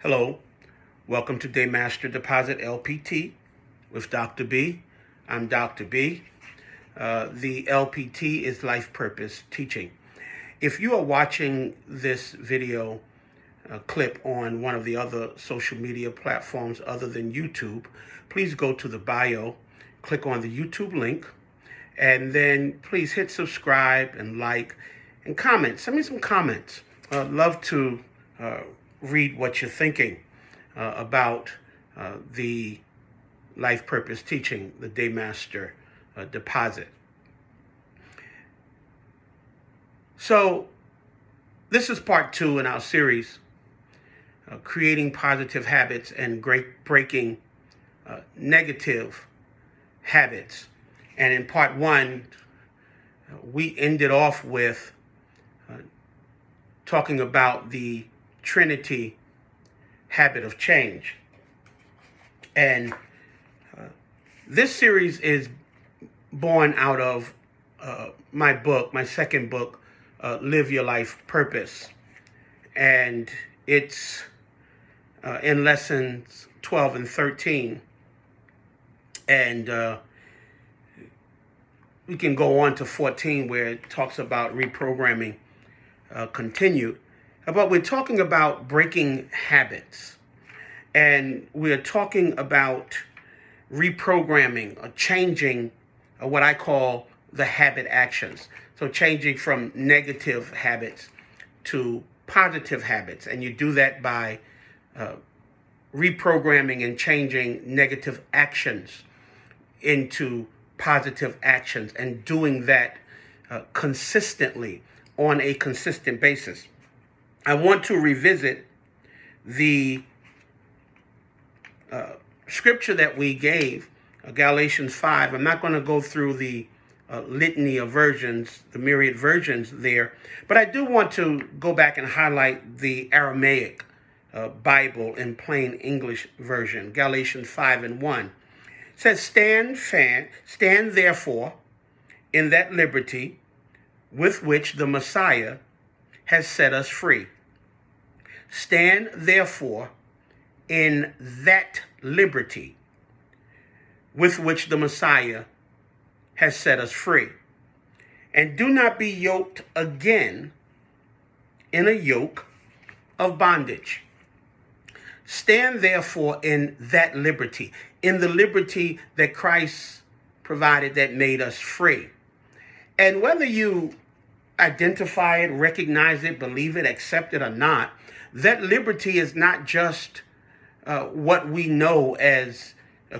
Hello, welcome to Daymaster Deposit LPT with Dr. B. I'm Dr. B. The LPT is Life Purpose Teaching. If you are watching this video clip on one of the other social media platforms other than YouTube, please go to the bio, click on the YouTube link, and then please hit subscribe and like and comment. Send me some comments. I'd love to read what you're thinking about the life purpose teaching, the Daymaster Deposit. So this is part 2 in our series, creating positive habits and breaking negative habits. And in part 1, we ended off with talking about the Trinity habit of change. And this series is born out of my book, my second book, Live Your Life Purpose. And it's in lessons 12 and 13. And we can go on to 14 where it talks about reprogramming continued. But we're talking about breaking habits. And we're talking about reprogramming or changing what I call the habit actions. So changing from negative habits to positive habits. And you do that by reprogramming and changing negative actions into positive actions and doing that consistently on a consistent basis. I want to revisit the scripture that we gave, Galatians 5. I'm not going to go through the litany of versions, the myriad versions there, but I do want to go back and highlight the Aramaic Bible in plain English version, Galatians 5 and 1. It says, stand therefore in that liberty with which the Messiah has set us free. Stand therefore in that liberty with which the Messiah has set us free. And do not be yoked again in a yoke of bondage. Stand therefore in that liberty, in the liberty that Christ provided that made us free. And whether you identify it, recognize it, believe it, accept it or not, that liberty is not just what we know as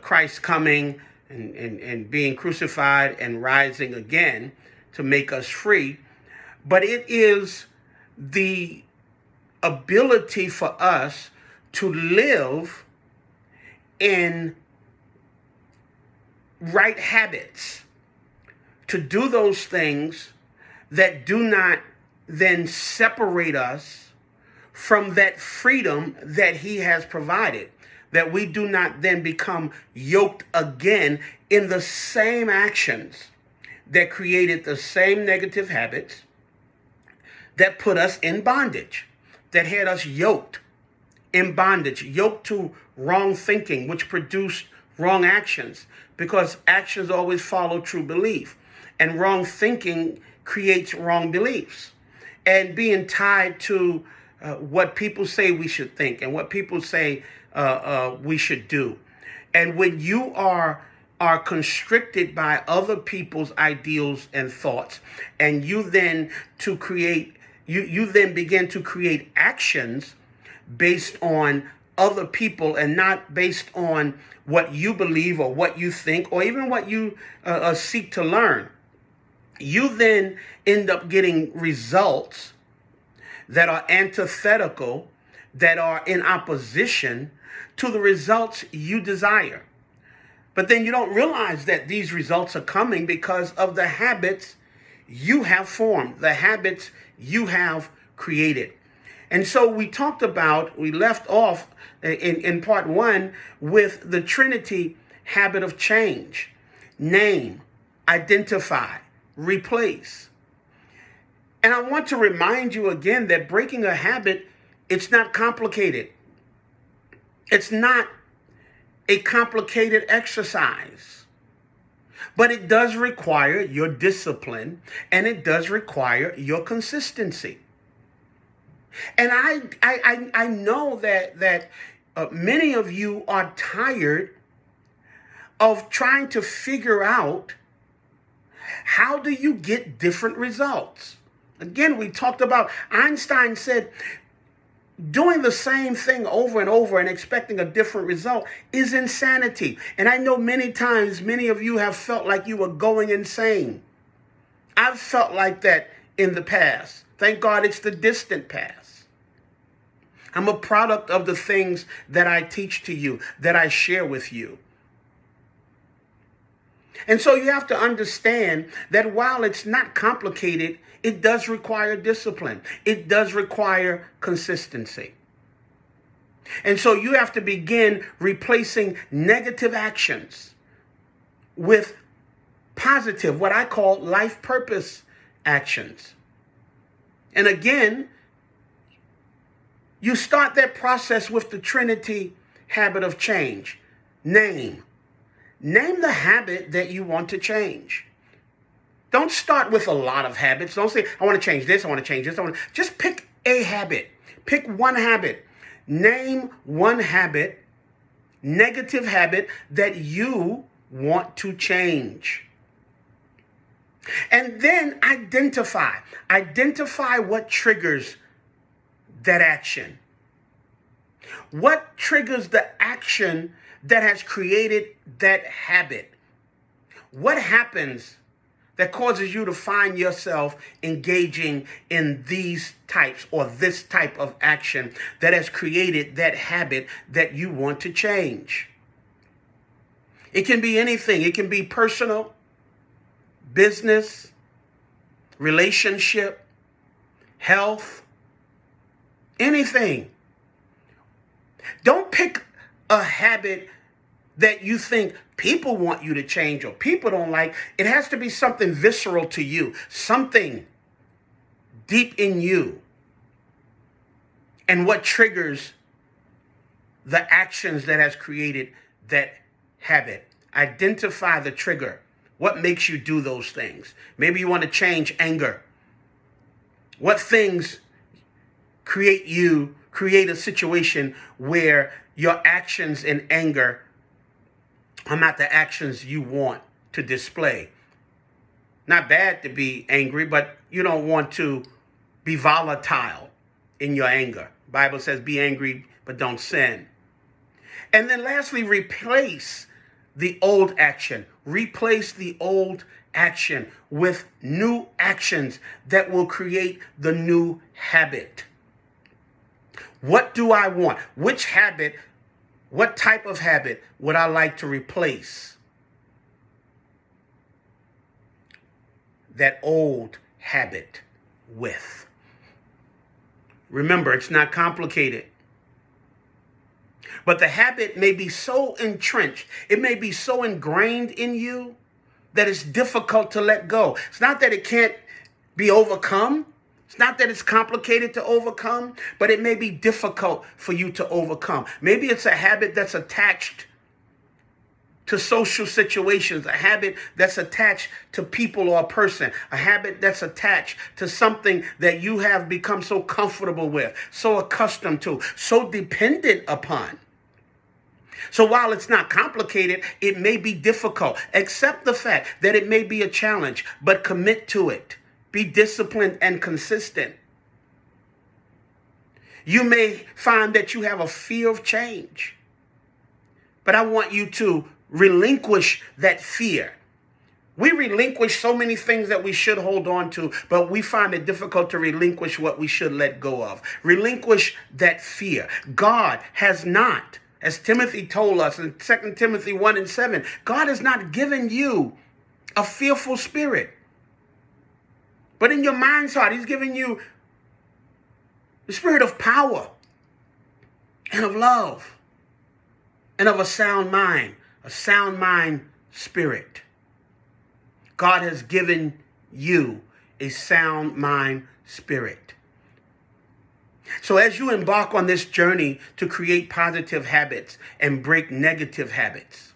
Christ coming and being crucified and rising again to make us free, but it is the ability for us to live in right habits, to do those things that do not then separate us from that freedom that he has provided, that we do not then become yoked again in the same actions that created the same negative habits that put us in bondage, that had us yoked in bondage, yoked to wrong thinking, which produced wrong actions, because actions always follow true belief, and wrong thinking creates wrong beliefs, and being tied to what people say we should think and what people say we should do. And when you are constricted by other people's ideals and thoughts, and you then begin to create actions based on other people and not based on what you believe or what you think or even what you seek to learn, you then end up getting results that are antithetical, that are in opposition to the results you desire. But then you don't realize that these results are coming because of the habits you have formed, the habits you have created. And so we left off in part 1 with the Trinity habit of change: name, identify, replace. And I want to remind you again that breaking a habit, it's not complicated. It's not a complicated exercise, but it does require your discipline and it does require your consistency. And I know that many of you are tired of trying to figure out how do you get different results. Again, we talked about Einstein said doing the same thing over and over and expecting a different result is insanity. And I know many times many of you have felt like you were going insane. I've felt like that in the past. Thank God it's the distant past. I'm a product of the things that I teach to you, that I share with you. And so you have to understand that while it's not complicated, it does require discipline. It does require consistency. And so you have to begin replacing negative actions with positive, what I call life purpose actions. And again, you start that process with the Trinity habit of change. Name the habit that you want to change. Don't start with a lot of habits. Don't say, I want to change this, I want to change this. Just pick a habit. Pick one habit. Name one habit, negative habit that you want to change. And then identify what triggers that action. What triggers the action that has created that habit? What happens that causes you to find yourself engaging in these types or this type of action that has created that habit that you want to change? It can be anything. It can be personal, business, relationship, health, anything. Don't pick a habit that you think people want you to change or people don't like. It has to be something visceral to you, something deep in you. And what triggers the actions that has created that habit. Identify the trigger. What makes you do those things? Maybe you want to change anger. What things create a situation where your actions in anger are not the actions you want to display? Not bad to be angry, but you don't want to be volatile in your anger. Bible says be angry, but don't sin. And then lastly, replace the old action. Replace the old action with new actions that will create the new habit. What do I want? Which habit, what type of habit would I like to replace that old habit with? Remember, it's not complicated. But the habit may be so entrenched, it may be so ingrained in you that it's difficult to let go. It's not that it can't be overcome. It's not that it's complicated to overcome, but it may be difficult for you to overcome. Maybe it's a habit that's attached to social situations, a habit that's attached to people or a person, a habit that's attached to something that you have become so comfortable with, so accustomed to, so dependent upon. So while it's not complicated, it may be difficult. Accept the fact that it may be a challenge, but commit to it. Be disciplined and consistent. You may find that you have a fear of change, but I want you to relinquish that fear. We relinquish so many things that we should hold on to, but we find it difficult to relinquish what we should let go of. Relinquish that fear. God has not, as Timothy told us in 2 Timothy 1:7, God has not given you a fearful spirit. But in your mind's heart, he's giving you the spirit of power and of love and of a sound mind spirit. God has given you a sound mind spirit. So as you embark on this journey to create positive habits and break negative habits,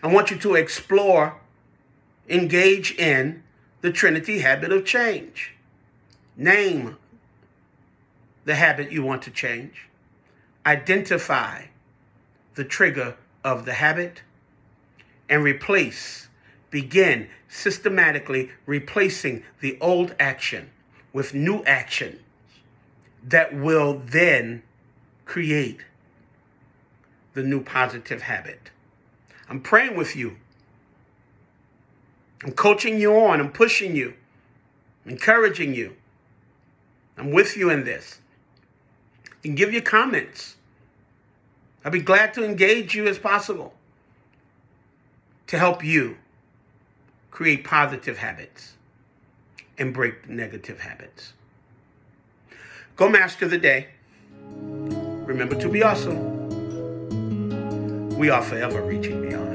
I want you to explore, engage in the Trinity habit of change. Name the habit you want to change. Identify the trigger of the habit and begin systematically replacing the old action with new action that will then create the new positive habit. I'm praying with you. I'm coaching you on. I'm pushing you, encouraging you. I'm with you in this. You can give your comments. I'll be glad to engage you as possible to help you create positive habits and break negative habits. Go master the day. Remember to be awesome. We are forever reaching beyond.